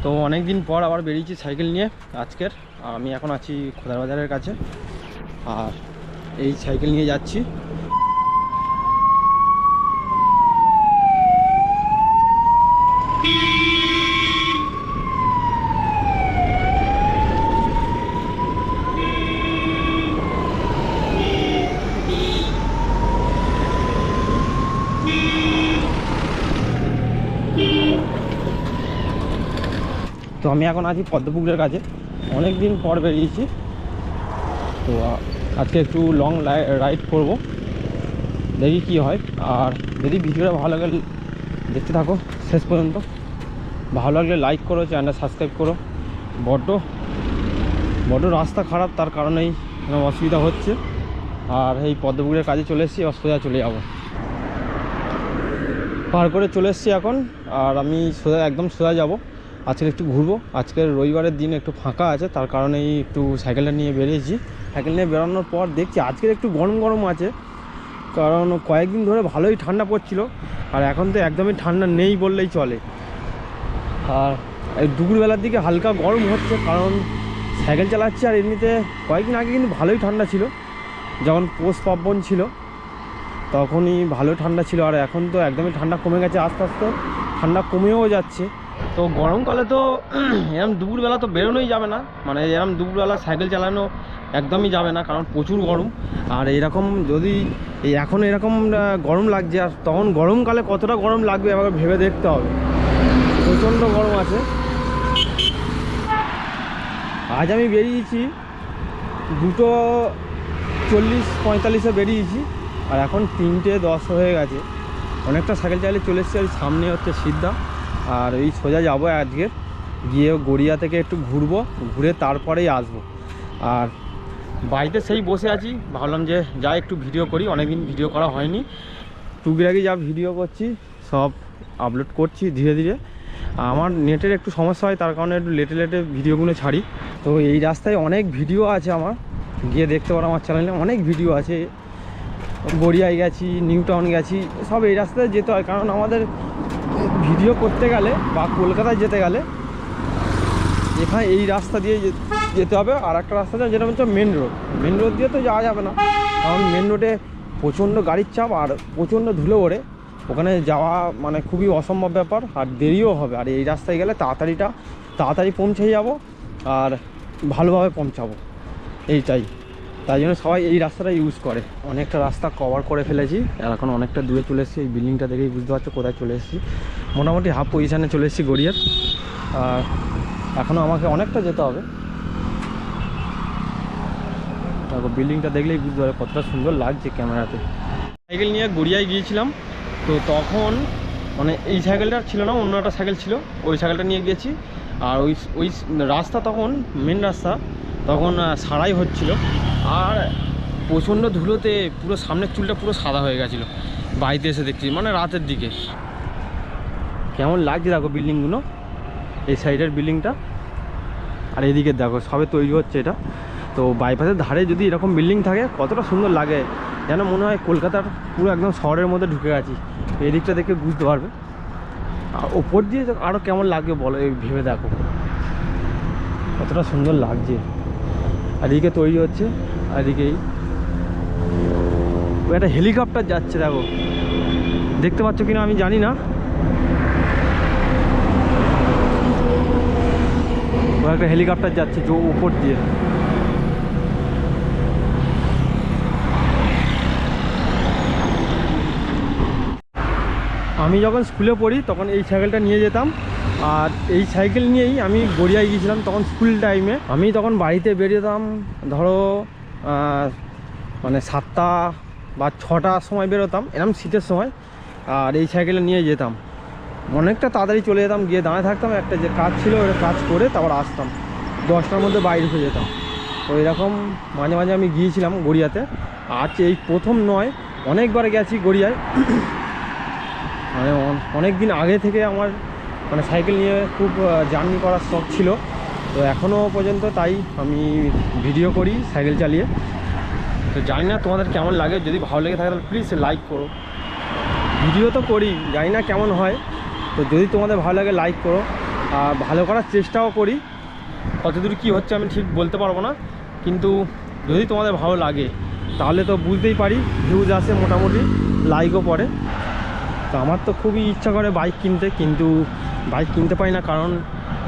তো অনেক দিন পর আবার বেরিয়েছি সাইকেল নিয়ে আজকের। আমি এখন আছি খোদার বাজারের কাছে, আর এই সাইকেল নিয়ে যাচ্ছি। তো আমি এখন আছি পদ্মপুকুরের কাছে, অনেক দিন পর বেরিয়েছি। তো আজকে একটু লং রাইড করব, দেখি কি হয়। আর যদি ভিডিওটা ভালো লাগে দেখতে থাকো শেষ পর্যন্ত। ভালো লাগলে লাইক করো, চ্যানেলটা সাবস্ক্রাইব করো। বড্ড রাস্তা খারাপ, তার কারণেই অসুবিধা হচ্ছে। আর এই পদ্মপুকুরের কাজে চলে এসেছি, সোজা চলে যাবো। পার করে চলে এসেছি এখন, আর আমি একদম সোজা যাব। আজকে একটু ঘুরবো, আজকের রবিবারের দিন একটু ফাঁকা আছে, তার কারণেই একটু সাইকেলটা নিয়ে বেরিয়েছি। সাইকেল নিয়ে বেরোনোর পর দেখছি আজকের একটু গরম গরম আছে, কারণ কয়েকদিন ধরে ভালোই ঠান্ডা পড়ছিল, আর এখন তো একদমই ঠান্ডা নেই বললেই চলে। আর এই দুপুরবেলার দিকে হালকা গরম হচ্ছে, কারণ সাইকেল চালাচ্ছি। আর এমনিতে কয়েকদিন আগে কিন্তু ভালোই ঠান্ডা ছিল, যখন পৌষ পার্বণ ছিল তখনই ভালো ঠান্ডা ছিল। আর এখন তো একদমই ঠান্ডা কমে গেছে, আস্তে আস্তে ঠান্ডা কমেও যাচ্ছে। তো গরমকালে তো এরম দুপুরবেলা তো বেরোনোই যাবে না, মানে এরম দুপুরবেলা সাইকেল চালানো একদমই যাবে না, কারণ প্রচুর গরম। আর এরকম যদি এখন এরকম গরম লাগছে, আর তখন গরমকালে কতটা গরম লাগবে এবার ভেবে দেখতে হবে। প্রচণ্ড গরম আছে। আজ আমি বেরিয়েছি 2:40-45 বেরিয়েছি, আর এখন 3:10 হয়ে গেছে। অনেকটা সাইকেল চালিয়ে চলে এসেছি। আর সামনে হচ্ছে সিদ্ধা, আর এই সোজা যাবো আজকে, গিয়ে গড়িয়া থেকে একটু ঘুরবো, ঘুরে তারপরেই আসবো। আর বাড়িতে সেই বসে আছি, ভাবলাম যে যা একটু ভিডিও করি, অনেকদিন ভিডিও করা হয়নি। টুকিটাকি যা ভিডিও করছি সব আপলোড করছি ধীরে ধীরে। আমার নেটের একটু সমস্যা হয়, তার কারণে একটু লেটে ভিডিওগুলো ছাড়ি। তো এই রাস্তায় অনেক ভিডিও আছে আমার, গিয়ে দেখতে পারো আমার চ্যানেলে অনেক ভিডিও আছে। গড়িয়ায় গেছি, নিউ টাউন গেছি, সব এই রাস্তায় যেতে হয়, কারণ আমাদের ভিডিও করতে গেলে বা কলকাতায় যেতে গেলে এখানে এই রাস্তা দিয়ে যেতে হবে। আর একটা রাস্তা আছে যেটা হচ্ছে মেন রোড দিয়ে তো যাওয়া যাবে না, কারণ মেন রোডে প্রচণ্ড গাড়ির চাপ আর প্রচণ্ড ধুলো ওড়ে, ওখানে যাওয়া মানে খুবই অসম্ভব ব্যাপার, আর দেরিও হবে। আর এই রাস্তায় গেলে তাড়াতাড়ি পৌঁছে যাব, আর ভালোভাবে পৌঁছাবো, এইটাই। তাই জন্য সবাই এই রাস্তাটা ইউজ করে। অনেকটা রাস্তা কভার করে ফেলেছি, আর এখন অনেকটা দূরে চলে এসেছি। এই বিল্ডিংটা দেখেই বুঝতে পারছো কোথায় চলে এসেছি। মোটামুটি হাফ পজিশানে চলে এসেছি গড়িয়ার, আর এখনও আমাকে অনেকটা যেতে হবে। দেখো বিল্ডিংটা দেখলেই বুঝতে পারবে কতটা সুন্দর লাগছে ক্যামেরাতে। সাইকেল নিয়ে গড়িয়ায় গিয়েছিলাম, তো তখন মানে এই সাইকেলটা ছিল না, অন্য একটা সাইকেল ছিল, ওই সাইকেলটা নিয়ে গিয়েছি। আর ওই রাস্তা তখন মেন রাস্তা তখন সারাই হচ্ছিল, আর প্রচণ্ড ধুলোতে পুরো সামনের চুলটা পুরো সাদা হয়ে গেছিলো। বাড়িতে এসে দেখছি মানে রাতের দিকে কেমন লাগছে দেখো বিল্ডিংগুলো, এই সাইডের বিল্ডিংটা আর এদিকে দেখো সবে তৈরি হচ্ছে এটা। তো বাইপাসের ধারে যদি এরকম বিল্ডিং থাকে কতটা সুন্দর লাগে, যেন মনে হয় কলকাতার পুরো একদম শহরের মধ্যে ঢুকে গেছি। এদিকটা দেখে বুঝতে পারবে। আর ওপর দিয়ে আরও কেমন লাগবে বলো, এই ভেবে দেখো কতটা সুন্দর লাগছে। আর এদিকে তৈরি হচ্ছে, আর এদিকেই ও একটা হেলিকপ্টার যাচ্ছে, দেখো দেখতে পাচ্ছ কিনা আমি জানি না। ও একটা হেলিকপ্টার যাচ্ছে যে উপর দিয়ে। আমি যখন স্কুলে পড়ি তখন এই সাইকেলটা নিয়ে যেতাম, আর এই সাইকেল নিয়েই আমি গড়িয়ায় গিয়েছিলাম তখন স্কুল টাইমে। আমি তখন বাড়িতে বেরিয়েতাম ধরো মানে 7টা বা 6টার সময় বেরোতাম, এরকম শীতের সময়। আর এই সাইকেলে নিয়ে যেতাম, অনেকটা তাড়াতাড়ি চলে যেতাম, গিয়ে দাঁড়িয়ে থাকতাম, একটা যে কাজ ছিল ওটা কাজ করে তারপর আসতাম, 10টার মধ্যে বাইরে এসে যেতাম। তো এরকম মাঝে মাঝে আমি গিয়েছিলাম গড়িয়াতে। আজ এই প্রথম নয়, অনেকবার গেছি গড়িয়ায়। মানে অনেক দিন আগে থেকে আমার মানে সাইকেল নিয়ে খুব জার্নি করার শখ ছিল, তো এখনও পর্যন্ত তাই আমি ভিডিও করি সাইকেল চালিয়ে। তো জানি না তোমাদের কেমন লাগে, যদি ভালো লেগে থাকে তাহলে প্লিজ লাইক করো। ভিডিও তো করি, জানি না কেমন হয়, তো যদি তোমাদের ভালো লাগে লাইক করো। আর ভালো করার চেষ্টাও করি। কতদূর কী হচ্ছে আমি ঠিক বলতে পারবো না, কিন্তু যদি তোমাদের ভালো লাগে তাহলে তো বুঝতেই পারি, ভিউজ আসে মোটামুটি, লাইকও পড়ে। তো আমার তো খুবই ইচ্ছা করে বাইক কিনতে, কিন্তু বাইক কিনতে পারি না, কারণ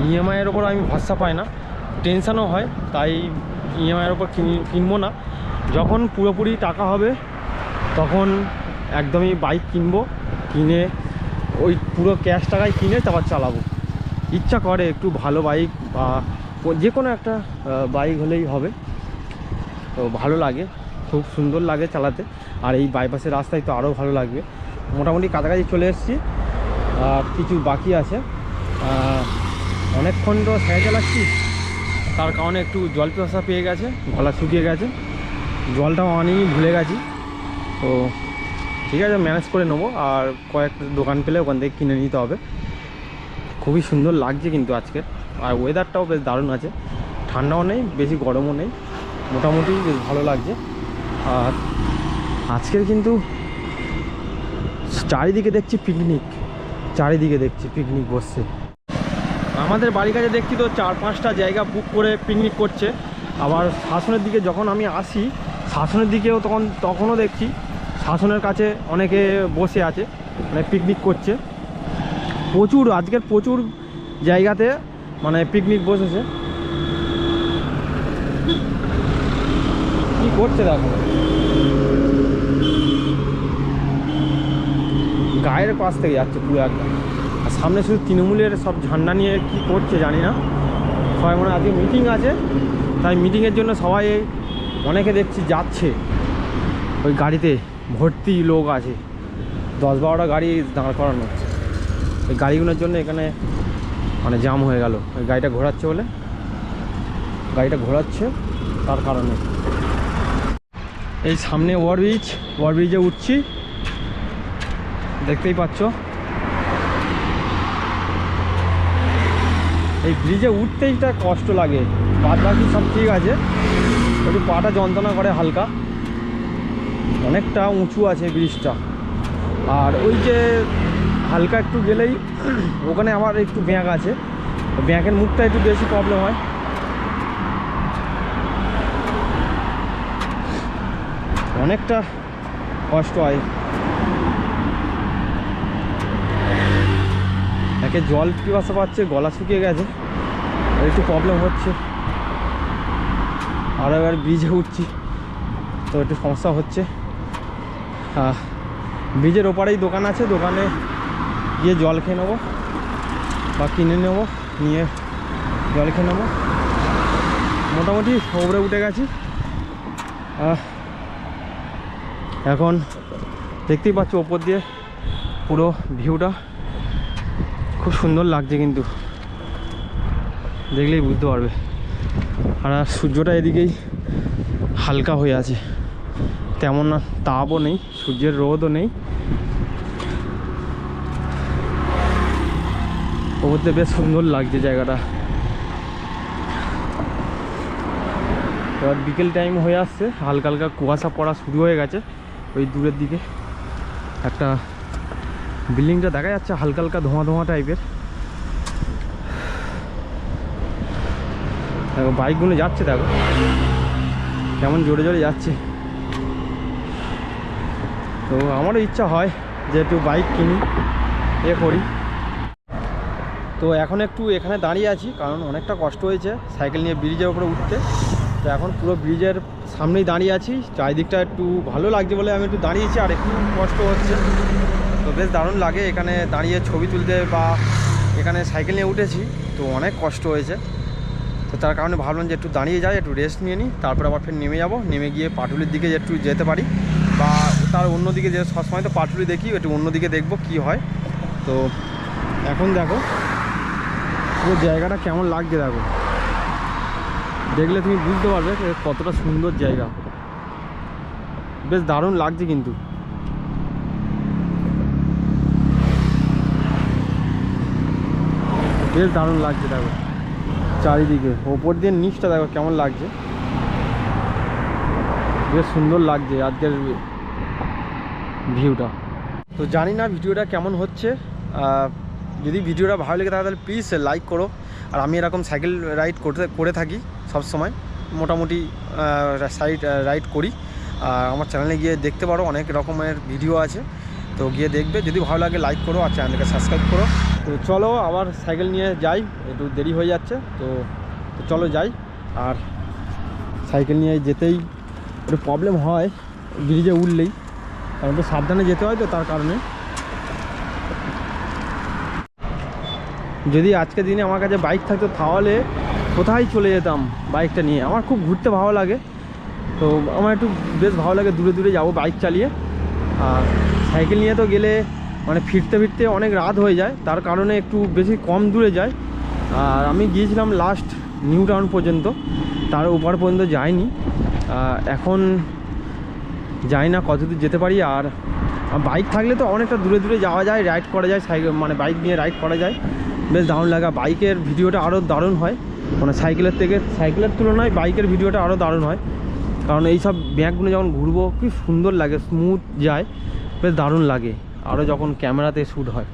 ইএমআইয়ের ওপর আমি ভরসা পাই না, টেনশানও হয়, তাই ইএমআইয়ের ওপর কিনবো না। যখন পুরোপুরি টাকা হবে তখন একদমই বাইক কিনবো, কিনে ওই পুরো ক্যাশ টাকায় কিনে তারপর চালাবো। ইচ্ছা করে একটু ভালো বাইক বা যে কোনো একটা বাইক হলেই হবে। তো ভালো লাগে, খুব সুন্দর লাগে চালাতে, আর এই বাইপাসের রাস্তায় তো আরও ভালো লাগবে। মোটামুটি কাছাকাছি চলে এসেছি, আর কিছু বাকি আছে। অনেকক্ষণ তো সাইকেল চালাচ্ছি, তার কারণে একটু জল পিপাসা পেয়ে গেছে, গলা শুকিয়ে গেছে, জলটাও অনেকই ভুলে গেছি। তো ঠিক আছে, ম্যানেজ করে নেবো, আর কয়েকটা দোকান পেলে ওখান থেকে কিনে নিতে হবে। খুবই সুন্দর লাগছে কিন্তু আজকে, আর ওয়েদারটাও বেশ দারুণ আছে, ঠান্ডাও নেই বেশি গরমও নেই, মোটামুটি বেশ ভালো লাগছে। আর আজকের কিন্তু চারিদিকে দেখছি পিকনিক, চারিদিকে দেখছি পিকনিক বসছে। আমাদের বাড়ির কাছে দেখছি তো 4-5টা জায়গা বুক করে পিকনিক করছে। আবার শাসনের দিকে যখন আমি আসি, শাসনের দিকেও তখনও দেখছি শাসনের কাছে অনেকে বসে আছে, মানে পিকনিক করছে। প্রচুর আজকের প্রচুর জায়গাতে মানে পিকনিক বসেছে। কি করছে দেখো, গায়ের পাশ থেকে যাচ্ছে পুরো একদম। আর সামনে শুধু তৃণমূলের সব ঝান্ডা নিয়ে কি করছে জানি না, সবাই মনে হয় আজকে মিটিং আছে, তাই মিটিংয়ের জন্য সবাই অনেকে দেখছি যাচ্ছে। ওই গাড়িতে ভর্তি লোক আছে, 10-12টা গাড়ি দাঁড় করানো হচ্ছে। ওই গাড়িগুলোর জন্য এখানে মানে জাম হয়ে গেল। ওই গাড়িটা ঘোরাচ্ছে বলে, গাড়িটা ঘোরাচ্ছে তার কারণে। এই সামনে ওভারব্রিজে উঠছি, দেখতেই পাচ্ছ। এই ব্রিজে উঠতেইটা কষ্ট লাগে, বাদ বাকি সব ঠিক আছে, একটু পাটা যন্ত্রণা করে হালকা। অনেকটা উঁচু আছে ব্রিজটা, আর ওই যে হালকা একটু গেলেই ওখানে আবার একটু ব্যাঁক আছে, ব্যাঁকের মুখটা একটু বেশি প্রবলেম হয়। অনেকটা কষ্ট হয়। একে জল পিপাসা পাচ্ছে, গলা শুকিয়ে গেছে, একটু প্রবলেম হচ্ছে। আর এবার ব্রিজে উঠছি তো একটু সমস্যা হচ্ছে। ব্রিজের ওপারেই দোকান আছে, দোকানে গিয়ে জল খেয়ে নেবো বা কিনে নেবো, নিয়ে জল খেয়ে নেবো। মোটামুটি ওপরে উঠে গেছি। এখন দেখতেই পাচ্ছ ওপর দিয়ে পুরো ভিউটা খুব সুন্দর লাগছে, কিন্তু দেখলেই বুঝতে পারবে। আর সূর্যটা এদিকেই হালকা হয়ে আছে, তেমন না তাপও নেই, সূর্যের রোদও নেই। ওপরতে বেশ সুন্দর লাগছে জায়গাটা। এবার বিকেল টাইম হয়ে আসছে, হালকা হালকা কুয়াশা পড়া শুরু হয়ে গেছে। ওই দূরের দিকে একটা বিল্ডিংটা দেখা যাচ্ছে, হালকা হালকা ধোঁয়া ধোঁয়া টাইপের। দেখো বাইকগুলো যাচ্ছে, দেখো কেমন জোরে জোরে যাচ্ছে। তো আমারও ইচ্ছা হয় যে একটু বাইক কিনি, করি। তো এখন একটু এখানে দাঁড়িয়ে আছি, কারণ অনেকটা কষ্ট হয়েছে সাইকেল নিয়ে ব্রিজের উপরে উঠতে। তো এখন পুরো ব্রিজের সামনেই দাঁড়িয়ে আছি, চারিদিকটা একটু ভালো লাগছে বলে আমি একটু দাঁড়িয়েছি, আর একটু কষ্ট হচ্ছে। তো বেশ দারুণ লাগে এখানে দাঁড়িয়ে ছবি তুলতে, বা এখানে সাইকেল নিয়ে উঠেছি তো অনেক কষ্ট হয়েছে। তো তার কারণে ভাবলাম যে একটু দাঁড়িয়ে যাই, একটু রেস্ট নিয়ে নিই, তারপর আবার ফের নেমে যাব। নেমে গিয়ে পাটুলির দিকে একটু যেতে পারি, বা তার অন্যদিকে যে সবসময় তো পাটুলি দেখি, একটু অন্যদিকে দেখবো কি হয়। তো এখন দেখো পুরো জায়গাটা কেমন লাগছে, দেখো দেখলে তুমি বুঝতে পারবে কতটা সুন্দর জায়গা। বেশ দারুণ লাগছে কিন্তু। বেশ দারুণ লাগছে, দেখো চারিদিকে ওপর দিয়ে নিচটা দেখো কেমন লাগছে, বেশ সুন্দর লাগছে আজকের ভিউটা। তো জানি না ভিডিওটা কেমন হচ্ছে, যদি ভিডিওটা ভালো লেগে থাকে তাহলে প্লিজ লাইক করো। আর আমি এরকম সাইকেল রাইড করে থাকি সব সময়, মোটামুটি রাইড করি। আর আমার চ্যানেলে গিয়ে দেখতে পারো, অনেক রকমের ভিডিও আছে, তো গিয়ে দেখবে। যদি ভালো লাগে লাইক করো আর চ্যানেলকে সাবস্ক্রাইব করো। তো চলো আবার সাইকেল নিয়ে যাই, একটু দেরি হয়ে যাচ্ছে, তো চলো যাই। আর সাইকেল নিয়ে যেতেই একটু প্রবলেম হয় ব্রিজে উঠলেই, কারণ তো সাবধানে যেতে হয়, তো তার কারণে। যদি আজকের দিনে আমার কাছে বাইক থাকতো তাহলে কোথায় চলে যেতাম বাইকটা নিয়ে। আমার খুব ঘুরতে ভালো লাগে, তো আমার একটু বেশ ভালো লাগে দূরে দূরে যাবো বাইক চালিয়ে। আর সাইকেল নিয়ে তো গেলে মানে ফিরতে ফিরতে অনেক রাত হয়ে যায়, তার কারণে একটু বেশি কম দূরে যায়। আর আমি গিয়েছিলাম লাস্ট নিউ টাউন পর্যন্ত, তার উপর পর্যন্ত যাইনি। এখন যাই না কত দূর যেতে পারি। আর বাইক থাকলে তো অনেকটা দূরে দূরে যাওয়া যায়, রাইড করা যায়, সাইকেল মানে বাইক নিয়ে রাইড করা যায়, বেশ দারুণ লাগে। বাইকের ভিডিওটা আরও দারুণ হয়, মানে সাইকেলের তুলনায় বাইকের ভিডিওটা আরও দারুণ হয়, কারণ এইসব ব্যাগগুলো যখন ঘুরবো কি সুন্দর লাগে, স্মুথ যায়, বেশ দারুণ লাগে। আরও যখন ক্যামেরাতে শ্যুট হয়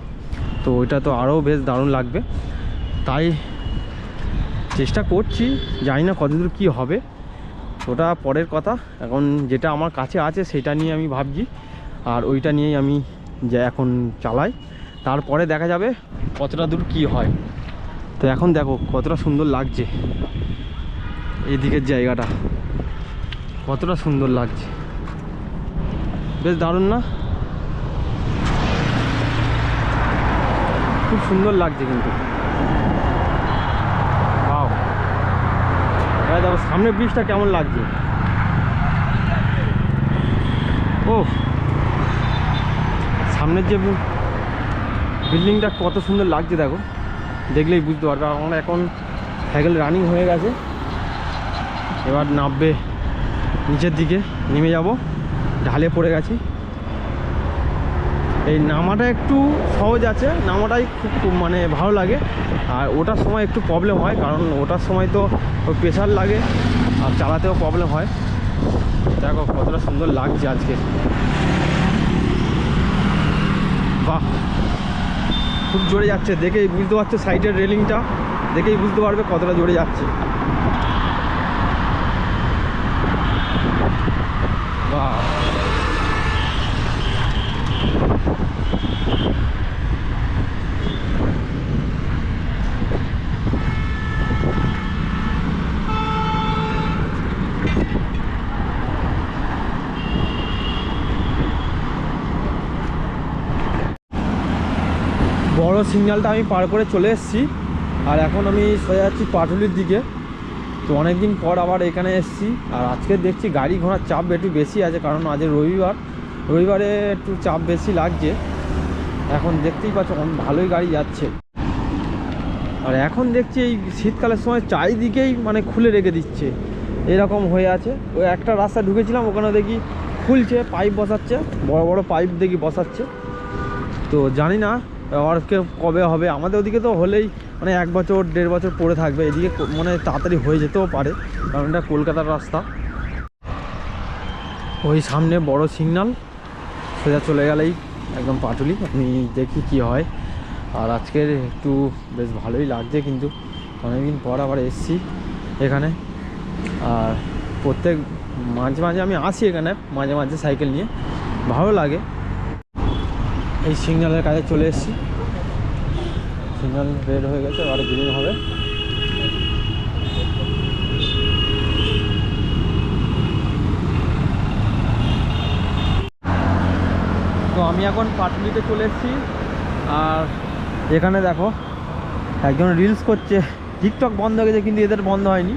তো ওইটা তো আরও বেশ দারুণ লাগবে। তাই চেষ্টা করছি, জানি না কতদূর কী হবে, ওটা পরের কথা। এখন যেটা আমার কাছে আছে সেটা নিয়ে আমি ভাবছি, আর ওইটা নিয়েই আমি এখন চালাই, তারপরে দেখা যাবে কতটা দূর কি হয়। তো এখন দেখো কতটা সুন্দর লাগছে এদিকের জায়গাটা, কতটা সুন্দর লাগছে, বেশ দারুণ না? খুব সুন্দর লাগছে কিন্তু। ওয়াও, দেখো সামনের ব্রিজটা কেমন লাগছে। ও সামনের যে বিল্ডিংটা কত সুন্দর লাগছে দেখো, দেখলেই বুঝতে পারবে। আমরা এখন সাইকেল রানিং হয়ে গেছে, এবার নামবে নিচের দিকে, নেমে যাব, ঢালে পড়ে গেছি। এই নামাটা একটু সহজ আছে, নামাটাই খুব মানে ভালো লাগে। আর ওটার সময় একটু প্রবলেম হয়, কারণ ওটার সময় তো প্রেশার লাগে আর চালাতেও প্রবলেম হয়। দেখো কতটা সুন্দর লাগছে আজকে, বাহ খুব জোরে যাচ্ছে, দেখেই বুঝতে পারছো, সাইডের রেলিংটা দেখেই বুঝতে পারবে কতটা জোরে যাচ্ছে। বাহ বড় সিগন্যালটা আমি পার করে চলে এসেছি, আর এখন আমি সোজা যাচ্ছি পাটুলির দিকে। তো অনেক দিন পর আবার এখানে এসেছি, আর আজকে দেখছি গাড়ি ঘোড়ার চাপ একটু বেশি আছে, কারণ আজ রবিবারে একটু চাপ বেশি লাগছে। এখন দেখতেই পাচ্ছ ভালোই গাড়ি যাচ্ছে। আর এখন দেখছি এই শীতকালের সময় চারিদিকেই মানে খুলে রেখে দিচ্ছে, এরকম হয়ে আছে। ওই একটা রাস্তা ঢুকেছিলাম, ওখানে দেখি খুলছে, পাইপ বসাচ্ছে, বড় বড় পাইপ দেখি বসাচ্ছে। তো জানি না আর কবে হবে, আমাদের ওদিকে তো হলেই মানে 1 বছর 1.5 বছর পরে থাকবে, এদিকে মানে তাড়াতাড়ি হয়ে যেতেও পারে, কারণ এটা কলকাতার রাস্তা। ওই সামনে বড় সিগন্যাল, সোজা চলে গেলেই একদম পাটুলি, আমি দেখি কি হয়। আর আজকের একটু বেশ ভালোই লাগছে, কিন্তু অনেকদিন পর আবার এসছি এখানে। আর মাঝে মাঝে আমি আসি এখানে, মাঝে মাঝে সাইকেল নিয়ে, ভালো লাগে। এই সিগন্যালের কাছে চলে এসেছি, সিগন্যাল রেড হয়ে গেছে, এবারে গ্রিন হবে। তো আমি এখন পাটুলিতে চলে এসেছি, আর এখানে দেখো একজন রিলস করছে, টিকটক বন্ধ হয়ে গেছে কিন্তু এদের বন্ধ হয়নি,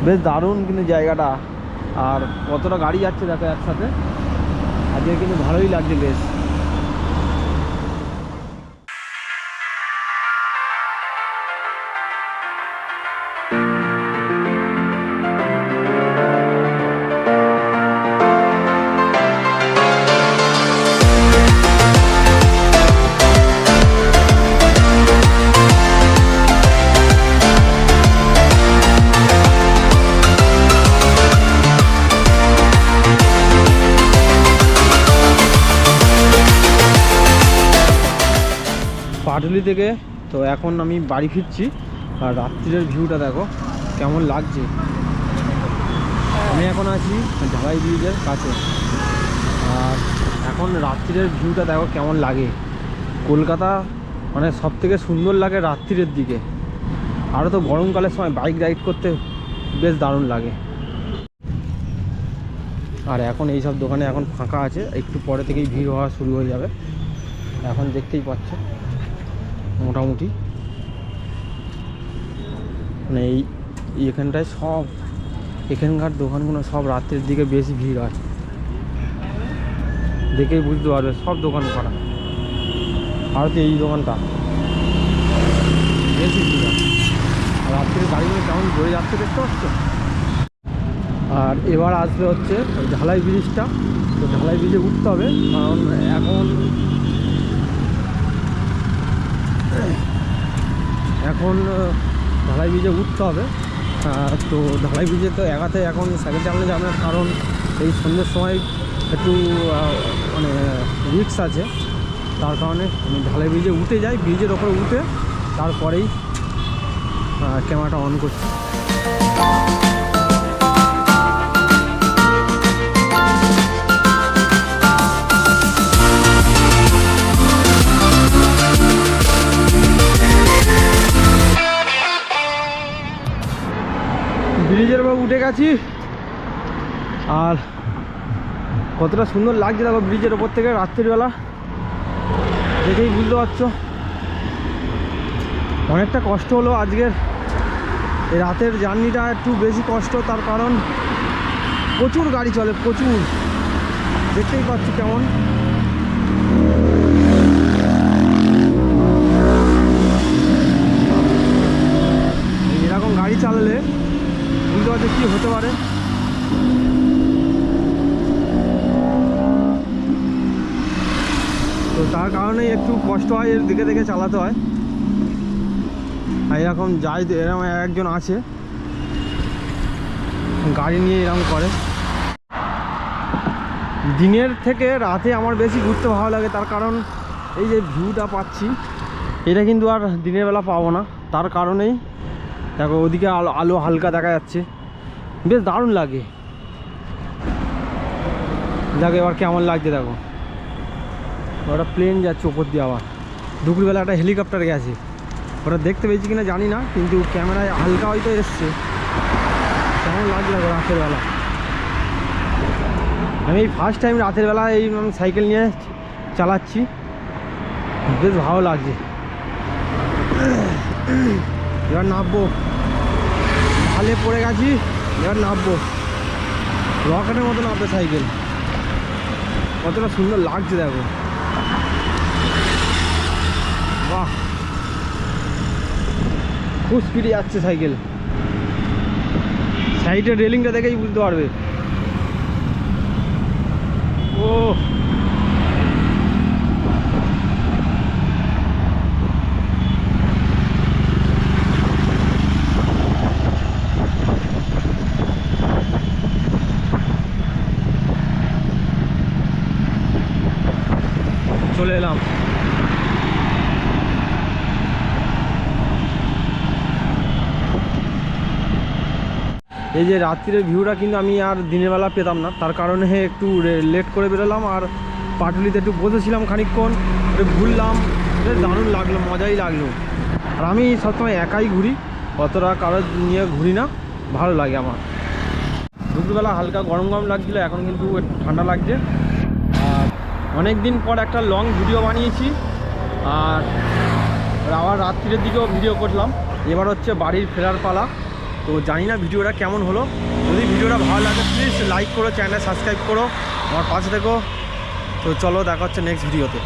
বেশ দারুণ কিন্তু জায়গাটা। আর কতটা গাড়ি যাচ্ছে দেখো একসাথে, আজকে কিন্তু ভালোই লাগছে বেশ। পাটুলি থেকে। তো এখন আমি বাড়ি ফিরছি, আর রাত্রিরের ভিউটা দেখো কেমন লাগছে। আমি এখন আছি ঢালাই ব্রিজের কাছে, আর এখন রাত্রিরের ভিউটা দেখো কেমন লাগে। কলকাতা মানে সব থেকে সুন্দর লাগে রাত্রিরের দিকে। আরও তো গরমকালের সময় বাইক রাইড করতে বেশ দারুণ লাগে। আর এখন এই সব দোকানে এখন ফাঁকা আছে, একটু পরে থেকেই ভিড় হওয়া শুরু হয়ে যাবে। এখন দেখতেই পাচ্ছ মোটামুটি মানে এখানটায় সব এখানকার দোকানগুলো সব রাত্রের দিকে বেশি ভিড় হয়, দেখেই বুঝতে পারবে সব দোকান করা। আর তো এই দোকানটা বেশি ভিড় হয়, আর রাত্রের গাড়িগুলো কেমন ঘুরে যাচ্ছে দেখতে পাচ্ছ। আর এবার আসবে হচ্ছে ওই ঢালাই ব্রিজটা, তো ঢালাই ব্রিজে উঠতে হবে, কারণ এখন ঢালাই ব্রিজে উঠতে হবে। তো ঢালাই ব্রিজে তো একাতে এখন সাইকেল চালানো যাবে না, কারণ এই সন্ধ্যের সময় একটু মানে রিস্ক আছে। তার কারণে আমি ঢালাই ব্রিজে উঠে যাই, ব্রিজের ওপরে উঠে তারপরেই ক্যামেরাটা অন করছি। ব্রিজের উপর উঠে গেছি, আর কতটা সুন্দর লাগছে দেখো ব্রিজের ওপর থেকে রাত্রিবেলা, দেখেই বুঝতে পারছো। অনেকটা কষ্ট হলো আজকের এই রাতের জার্নিটা, একটু বেশি কষ্ট, তার কারণ প্রচুর গাড়ি চলে, প্রচুর, দেখতেই পাচ্ছি কেমন। এরকম গাড়ি চালালে বুঝতে পারছো কী হতে পারে। তো তার কারণেই একটু কষ্ট হয়, এর দিকে দেখে চালাতে হয়। আর এরকম যাই, এরকম একজন আছে গাড়ি নিয়ে এরকম করে। দিনের থেকে রাতে আমার বেশি ঘুরতে ভালো লাগে, তার কারণ এই যে ভিউটা পাচ্ছি এটা কিন্তু আর দিনের বেলা পাবো না। তার কারণেই দেখো ওদিকে আলো হালকা দেখা যাচ্ছে, বেশ দারুণ লাগে। দেখো এবার কেমন লাগছে, দেখো ওটা প্লেন যাচ্ছে ওপর দিয়ে, আবার দুপুরবেলা একটা হেলিকপ্টার গেছে, ওটা দেখতে পেয়েছি কিনা জানি না, কিন্তু ক্যামেরায় হালকা হয়তো এসছে। কেমন লাগছে দেখো রাতের বেলা। আমি এই ফার্স্ট টাইম রাতের বেলা এই সাইকেল নিয়ে চালাচ্ছি, বেশ ভালো লাগছে। এবার নামবো, খালে পড়ে গেছি, এবার নামবো, রকেটের মতো নামবে সাইকেল। কতটা সুন্দর লাগছে দেখো, বাহ, খুব স্পিডে যাচ্ছে সাইকেল। সাইডের রেলিংটা দেখেই বুঝতে পারবে। ও চলে এলাম। এই যে রাত্রির ভিউটা কিন্তু আমি আর দিনের বেলা পেতাম না, তার কারণে একটু লেট করে বেরোলাম। আর পাটুলিতে একটু বসেছিলাম খানিকক্ষণ, একটু ঘুরলাম, বেশ দারুণ লাগলো, মজাই লাগলো। আর আমি সবসময় একাই ঘুরি, অতটা কারোর নিয়ে ঘুরি না, ভালো লাগে আমার। দুপুরবেলা হালকা গরম গরম লাগছিলো, এখন কিন্তু একটু ঠান্ডা লাগছে। আর অনেক দিন পর একটা লং ভিডিও বানিয়েছি, আর আবার রাত্রির দিকেও ভিডিও করলাম। এবার হচ্ছে বাড়ির ফেরার পালা। তো জানি না ভিডিওটা কেমন হলো, যদি ভিডিওটা ভালো লাগে প্লিজ লাইক করো, চ্যানেল সাবস্ক্রাইব করো, আমার পাশে থেকো। তো চলো দেখা হচ্ছে নেক্সট ভিডিওতে।